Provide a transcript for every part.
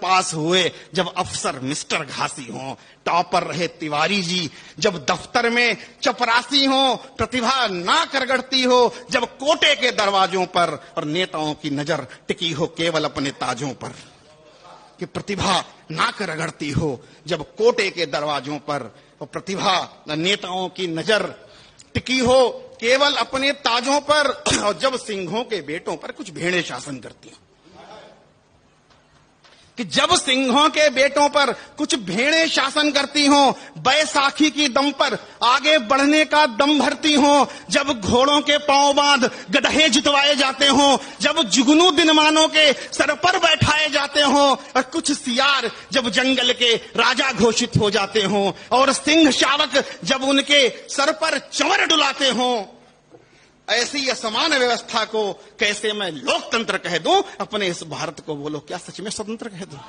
पास हुए जब अफसर मिस्टर घासी हों, टॉपर रहे तिवारी जी जब दफ्तर में चपरासी हो, प्रतिभा नाक रगड़ती हो जब कोटे के दरवाजों पर, और नेताओं की नजर टिकी हो केवल अपने ताजों पर। कि प्रतिभा नाक रगड़ती हो जब कोटे के दरवाजों पर, और प्रतिभा नेताओं की नजर टिकी हो केवल अपने ताजों पर, और जब सिंहों के बेटों पर कुछ भेड़ें शासन करती हो। कि जब सिंहों के बेटों पर कुछ भेड़ें शासन करती हों, बैसाखी की दम पर आगे बढ़ने का दम भरती हों, जब घोड़ों के पांव बांध गधे जितवाए जाते हों, जब जुगनू दिनमानों के सर पर बैठाए जाते हों, और कुछ सियार जब जंगल के राजा घोषित हो जाते हों, और सिंह शावक जब उनके सर पर चंवर डुलाते हों, ऐसी असमान व्यवस्था को कैसे मैं लोकतंत्र कह दूं? अपने इस भारत को बोलो क्या सच में स्वतंत्र कह दूं?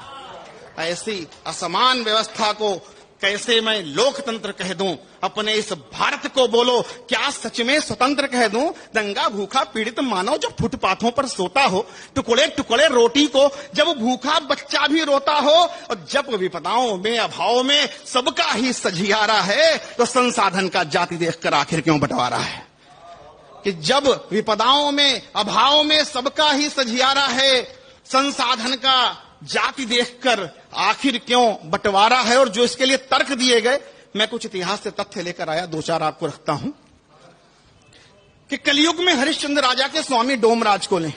ऐसी असमान व्यवस्था को कैसे मैं लोकतंत्र कह दूं? अपने इस भारत को बोलो क्या सच में स्वतंत्र कह दूं? दंगा भूखा पीड़ित मानव जो फुटपाथों पर सोता हो, टुकड़े टुकड़े रोटी को जब भूखा बच्चा भी रोता हो, और जब विपदाओं में अभाव में सबका ही सझियारा है, तो संसाधन का जाति देखकर आखिर क्यों बंटवारा है? कि जब विपदाओं में अभाव में सबका ही सझियारा है, संसाधन का जाति देखकर आखिर क्यों बंटवारा है? और जो इसके लिए तर्क दिए गए, मैं कुछ इतिहास से तथ्य लेकर आया, दो चार आपको रखता हूं। कि कलयुग में हरिश्चंद्र राजा के स्वामी डोमराज को लें,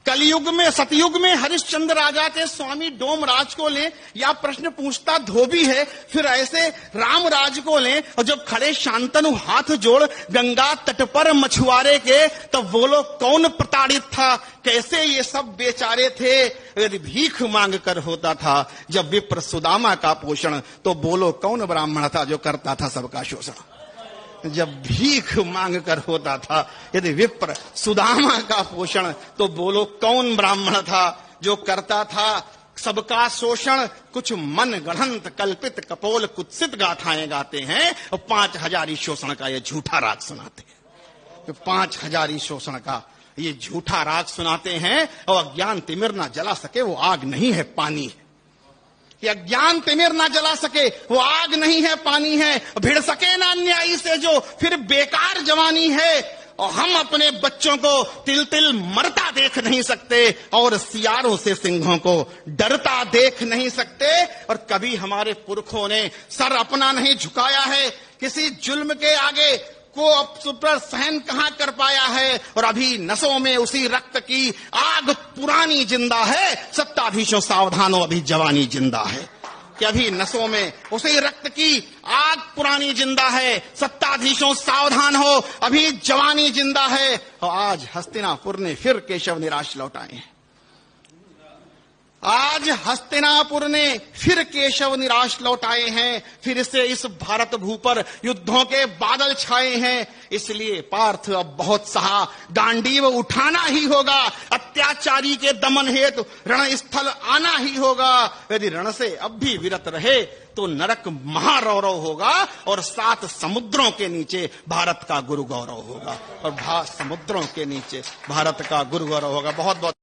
कलयुग में सतयुग में हरिश्चंद्र राजा के स्वामी डोमराज को लें, या प्रश्न पूछता धोबी है फिर ऐसे रामराज को लें, और जब खड़े शांतनु हाथ जोड़ गंगा तट पर मछुआरे के, तब बोलो कौन प्रताड़ित था, कैसे ये सब बेचारे थे? यदि भीख मांग कर होता था जब विप्र सुदामा का पोषण, तो बोलो कौन ब्राह्मण था जो करता था सबका शोषण? जब भीख मांग कर होता था यदि विप्र सुदामा का पोषण, तो बोलो कौन ब्राह्मण था जो करता था सबका शोषण? कुछ मन गढ़ंत कल्पित कपोल कुत्सित गाथाएं गाते हैं, और 5000 शोषण का ये झूठा राग सुनाते हैं। 5000 शोषण का ये झूठा राग सुनाते हैं, और अज्ञान तिमिर ना जला सके वो आग नहीं है पानी है। कि अज्ञान तिमिर ना जला सके वो आग नहीं है पानी है, भिड़ सके ना अन्यायी से जो फिर बेकार जवानी है। और हम अपने बच्चों को तिल तिल मरता देख नहीं सकते, और सियारों से सिंहों को डरता देख नहीं सकते। और कभी हमारे पुरखों ने सर अपना नहीं झुकाया है, किसी जुल्म के आगे को अब सहन कहां कर पाया है। और अभी नसों में उसी रक्त की आग पुरानी जिंदा है, सत्ताधीशों सावधानो अभी जवानी जिंदा है। कि अभी नसों में उसी रक्त की आग पुरानी जिंदा है, सत्ताधीशों सावधान हो अभी जवानी जिंदा है। और आज हस्तिनापुर ने फिर केशव निराश लौटाए हैं। आज हस्तिनापुर ने फिर केशव निराश लौटाए हैं, फिर से इस भारत भू पर युद्धों के बादल छाए हैं। इसलिए पार्थ अब बहुत सहा, गांडीव उठाना ही होगा, अत्याचारी के दमन हेतु रण स्थल आना ही होगा। यदि रण से अब भी विरत रहे तो नरक महारौरव होगा, और 7 समुद्रों के नीचे भारत का गुरु गौरव होगा, और 7 समुद्रों के नीचे भारत का गुरु गौरव होगा। बहुत बहुत